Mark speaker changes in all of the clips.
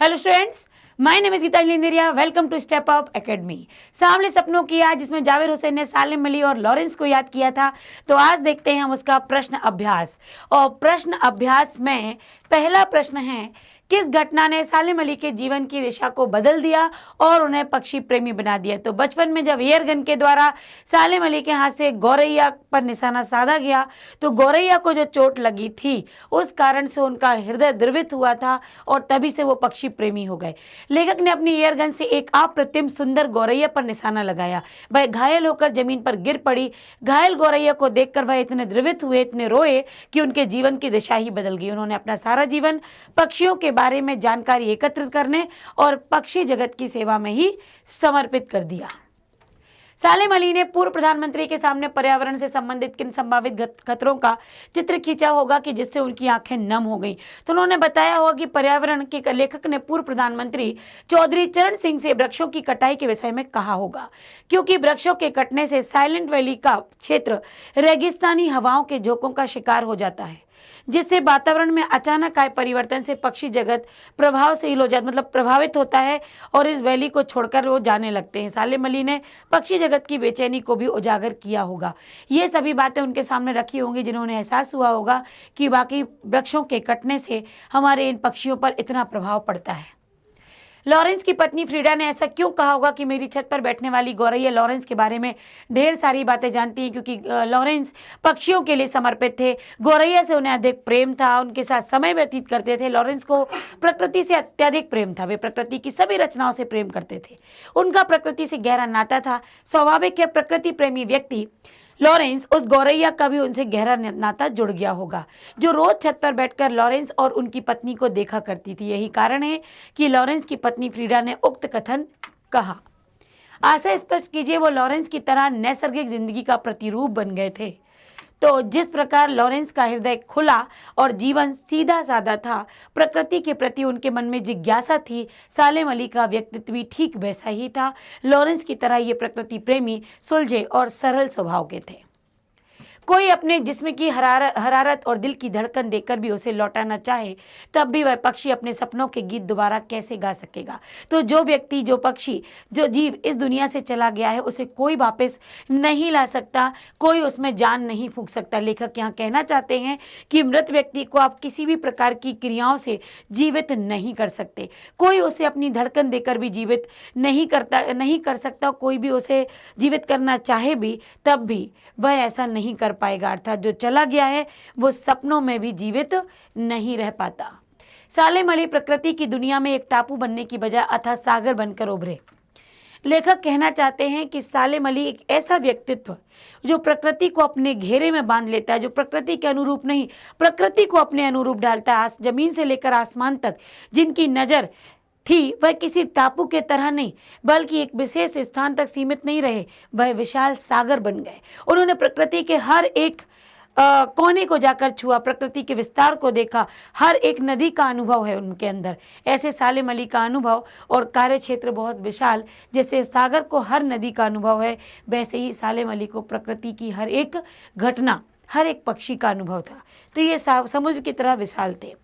Speaker 1: Hello students, my name is Geeta Indiria. Welcome to Step Up Academy. सांवले सपनों की याद, जिसमें जावेद हुसैन ने सालिम अली और लॉरेंस को याद किया था। तो आज देखते हैं हम उसका प्रश्न अभ्यास। और प्रश्न अभ्यास में पहला प्रश्न है, किस घटना ने सालिम अली के जीवन की दिशा को बदल दिया और उन्हें पक्षी प्रेमी बना दिया? तो बचपन में जब एयर गन के द्वारा सालिम अली के हाथ से गौरैया पर निशाना साधा गया तो गौरैया को जो चोट लगी थी उस कारण से उनका हृदय द्रवित हुआ था और तभी से वो पक्षी प्रेमी हो गए। लेखक ने अपनी एयर गन से एक अप्रतिम सुंदर गौरैया पर निशाना लगाया। वह घायल होकर जमीन पर गिर पड़ी। घायल गौरैया को देखकर वह इतने द्रवित हुए, इतने रोए कि उनके जीवन की दिशा ही बदल गई। उन्होंने अपना सारा जीवन पक्षियों के बारे में जानकारी एकत्रित करने और पक्षी जगत की सेवा में ही समर्पित कर दिया। सालिम अली ने पूर्व प्रधानमंत्री के सामने पर्यावरण से संबंधित किन संभावित खतरों का चित्र खींचा होगा कि जिससे उनकी आंखें नम हो गई? तो उन्होंने बताया होगा कि पर्यावरण के लेखक ने पूर्व प्रधानमंत्री चौधरी चरण सिंह से वृक्षों की कटाई के विषय में कहा होगा, क्योंकि वृक्षों के कटने से साइलेंट वैली का क्षेत्र रेगिस्तानी हवाओं के झोंकों का शिकार हो जाता है, जिससे वातावरण में अचानक आए परिवर्तन से पक्षी जगत प्रभावशील हो जाता, मतलब प्रभावित होता है और इस वैली को छोड़कर वो जाने लगते हैं। सालिम अली ने पक्षी जगत की बेचैनी को भी उजागर किया होगा। ये सभी बातें उनके सामने रखी होंगी जिन्होंने एहसास हुआ होगा कि वाकई वृक्षों के कटने से हमारे इन पक्षियों पर इतना प्रभाव पड़ता है। लॉरेंस की पत्नी फ्रीडा ने ऐसा क्यों कहा होगा कि मेरी छत पर बैठने वाली गौरैया लॉरेंस के बारे में ढेर सारी बातें जानती हैं, क्योंकि लॉरेंस पक्षियों के लिए समर्पित थे। गौरैया से उन्हें अधिक प्रेम था, उनके साथ समय व्यतीत करते थे। लॉरेंस को प्रकृति से अत्यधिक प्रेम था। वे प्रकृति की सभी रचनाओं से प्रेम करते थे। उनका प्रकृति से गहरा नाता था। स्वाभाविक है, प्रकृति प्रेमी व्यक्ति लॉरेंस, उस गौरैया का भी उनसे गहरा नाता जुड़ गया होगा, जो रोज छत पर बैठकर लॉरेंस और उनकी पत्नी को देखा करती थी। यही कारण है कि लॉरेंस की पत्नी फ्रीडा ने उक्त कथन कहा। आशा स्पष्ट कीजिए, वो लॉरेंस की तरह नैसर्गिक जिंदगी का प्रतिरूप बन गए थे। तो जिस प्रकार लॉरेंस का हृदय खुला और जीवन सीधा साधा था, प्रकृति के प्रति उनके मन में जिज्ञासा थी, सालिम अली का व्यक्तित्व भी ठीक वैसा ही था। लॉरेंस की तरह ये प्रकृति प्रेमी, सुलझे और सरल स्वभाव के थे। कोई अपने जिस्म की हरारत और दिल की धड़कन देकर भी उसे लौटाना चाहे, तब भी वह पक्षी अपने सपनों के गीत दोबारा कैसे गा सकेगा? तो जो व्यक्ति, जो पक्षी, जो जीव इस दुनिया से चला गया है, उसे कोई वापस नहीं ला सकता, कोई उसमें जान नहीं फूंक सकता। लेखक यहाँ कहना चाहते हैं कि मृत व्यक्ति को आप किसी भी प्रकार की क्रियाओं से जीवित नहीं कर सकते। कोई उसे अपनी धड़कन देकर भी जीवित नहीं कर सकता। कोई भी उसे जीवित करना चाहे भी, तब भी वह ऐसा नहीं कर पाएगा। अर्थात जो चला गया है वो सपनों में भी जीवित नहीं रह पाता। सालिम अली प्रकृति की दुनिया में एक टापू बनने की बजाय अथाह सागर बनकर उभरे। लेखक कहना चाहते हैं कि सालिम अली एक ऐसा व्यक्तित्व जो प्रकृति को अपने घेरे में बांध लेता है, जो प्रकृति के अनुरूप नहीं, प्रकृति को अपने अनुरूप डालता है। जमीन से लेकर आसमान तक जिनकी नजर थी, वह किसी टापू के तरह नहीं, बल्कि एक विशेष स्थान तक सीमित नहीं रहे, वह विशाल सागर बन गए। उन्होंने प्रकृति के हर एक कोने को जाकर छुआ, प्रकृति के विस्तार को देखा, हर एक नदी का अनुभव है उनके अंदर। ऐसे सालिम अली का अनुभव और कार्य क्षेत्र बहुत विशाल, जैसे सागर को हर नदी का अनुभव है, वैसे ही सालिम अली को प्रकृति की हर एक घटना, हर एक पक्षी का अनुभव था। तो ये समुद्र की तरह विशाल थे।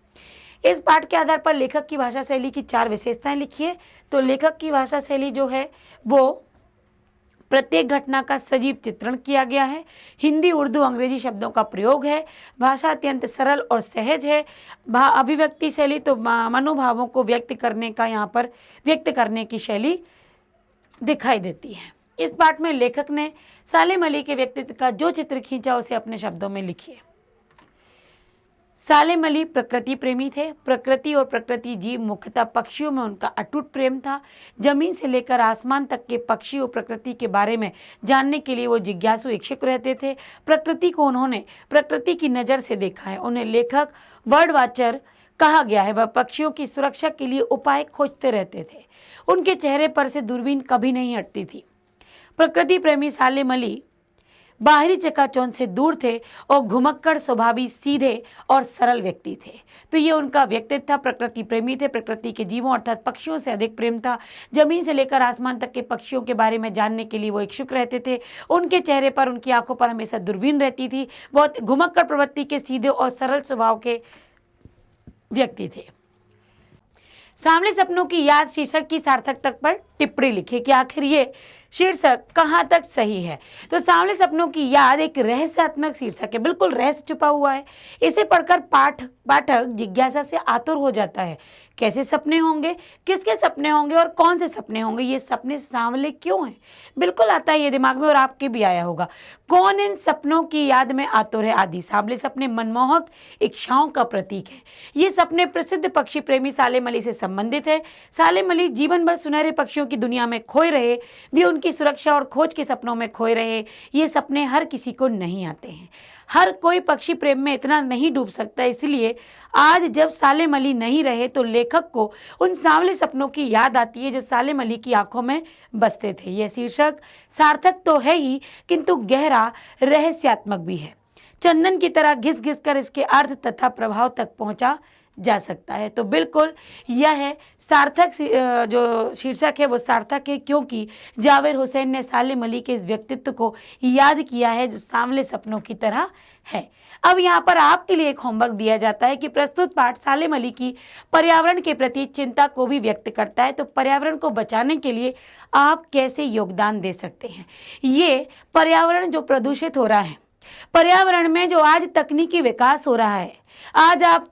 Speaker 1: इस पाठ के आधार पर लेखक की भाषा शैली की 4 विशेषताएं लिखिए। तो लेखक की भाषा शैली जो है वो प्रत्येक घटना का सजीव चित्रण किया गया है। हिंदी, उर्दू, अंग्रेजी शब्दों का प्रयोग है। भाषा अत्यंत सरल और सहज है। अभिव्यक्ति शैली तो मनोभावों को व्यक्त करने की शैली दिखाई देती है। इस पाठ में लेखक ने सालिम अली के व्यक्तित्व का जो चित्र खींचा उसे अपने शब्दों में लिखिए। सालिम अली प्रकृति प्रेमी थे। प्रकृति और प्रकृति जीव, मुख्यतः पक्षियों में उनका अटूट प्रेम था। जमीन से लेकर आसमान तक के पक्षी और प्रकृति के बारे में जानने के लिए वो जिज्ञासु, इच्छुक रहते थे। प्रकृति को उन्होंने प्रकृति की नज़र से देखा है। उन्हें लेखक, बर्ड वाचर कहा गया है। वह पक्षियों की सुरक्षा के लिए उपाय खोजते रहते थे। उनके चेहरे पर से दूरबीन कभी नहीं हटती थी। प्रकृति प्रेमी सालिम अली बाहरी चकाचौंध से दूर थे और घुमक्कड़ स्वभावी, सीधे और सरल व्यक्ति थे। तो ये उनका व्यक्तित्व था। प्रकृति प्रेमी थे। प्रकृति के जीवों अर्थात पक्षियों से अधिक प्रेम था। जमीन से लेकर आसमान तक के पक्षियों के बारे में जानने के लिए वो इच्छुक रहते थे। उनके चेहरे पर, उनकी आंखों पर हमेशा दूरबीन रहती थी। बहुत घुमक्कड़ प्रवृत्ति के, सीधे और सरल स्वभाव के व्यक्ति थे। सांवले सपनों की याद शीर्षक की सार्थकता पर टिप्पणी लिखिए कि आखिर ये शीर्षक कहाँ तक सही है। तो सांवले सपनों की याद एक रहस्यात्मक शीर्षक है, बिल्कुल रहस्य छुपा हुआ है। इसे पढ़कर पाठक जिज्ञासा से आतुर हो जाता है। कैसे सपने होंगे, किसके सपने होंगे और कौन से सपने होंगे, ये सपने सांवले क्यों हैं, बिल्कुल आता है ये दिमाग में, और आपके भी आया होगा। कौन इन सपनों की याद में आतुर है आदि। सांवले सपने मनमोहक इच्छाओं का प्रतीक है। ये सपने प्रसिद्ध पक्षी प्रेमी सालेम अली से संबंधित है। सालेम अली जीवन भर सुनहरे पक्षियों की दुनिया में खोए रहे, भी उनकी सुरक्षा और खोज के सपनों में खोए रहे। ये सपने हर किसी को नहीं आते हैं, हर कोई पक्षी प्रेम में इतना नहीं डूब सकता। इसलिए आज जब सालेम अली नहीं रहे तो लेखक को उन सांवले सपनों की याद आती है जो सालेम अली की आंखों में बसते थे। यह शीर्षक सार्थक तो है ही, किंतु गहरा रहस्यात्मक भी है। चंदन की तरह घिस घिस कर इसके अर्थ तथा प्रभाव तक पहुंचा जा सकता है। तो बिल्कुल यह है सार्थक, जो शीर्षक है वो सार्थक है, क्योंकि जावेद हुसैन ने सालेम अली के इस व्यक्तित्व को याद किया है जो सांवले सपनों की तरह है। अब यहाँ पर आपके लिए एक होमवर्क दिया जाता है कि प्रस्तुत पाठ सालेम अली की पर्यावरण के प्रति चिंता को भी व्यक्त करता है। तो पर्यावरण को बचाने के लिए आप कैसे योगदान दे सकते हैं। ये पर्यावरण जो प्रदूषित हो रहा है, पर्यावरण में जो आज तकनीकी विकास हो रहा है, आज आप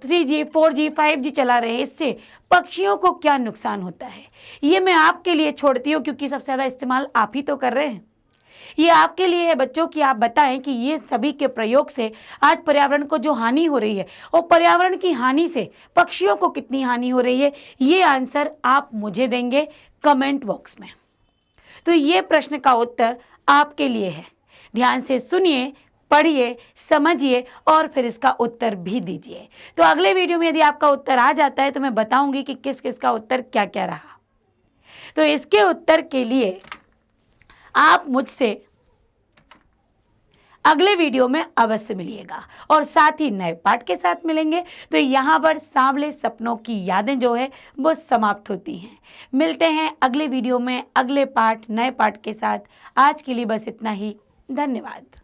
Speaker 1: 3G 4G 5G चला रहे हैं, इससे पक्षियों को क्या नुकसान होता है, ये मैं आपके लिए छोड़ती हूँ, क्योंकि सबसे ज़्यादा इस्तेमाल आप ही तो कर रहे हैं। ये आपके लिए है बच्चों कि आप बताएं कि ये सभी के प्रयोग से आज पर्यावरण को जो हानि हो रही है और पर्यावरण की हानि से पक्षियों को कितनी हानि हो रही है, ये आंसर आप मुझे देंगे कमेंट बॉक्स में। तो ये प्रश्न का उत्तर आपके लिए है। ध्यान से सुनिए, पढ़िए, समझिए और फिर इसका उत्तर भी दीजिए। तो अगले वीडियो में यदि आपका उत्तर आ जाता है तो मैं बताऊंगी कि किस किस का उत्तर क्या क्या रहा। तो इसके उत्तर के लिए आप मुझसे अगले वीडियो में अवश्य मिलिएगा और साथ ही नए पाठ के साथ मिलेंगे। तो यहाँ पर सांवले सपनों की यादें जो है वो समाप्त होती हैं। मिलते हैं अगले वीडियो में अगले पाठ, नए पाठ के साथ। आज के लिए बस इतना ही। धन्यवाद।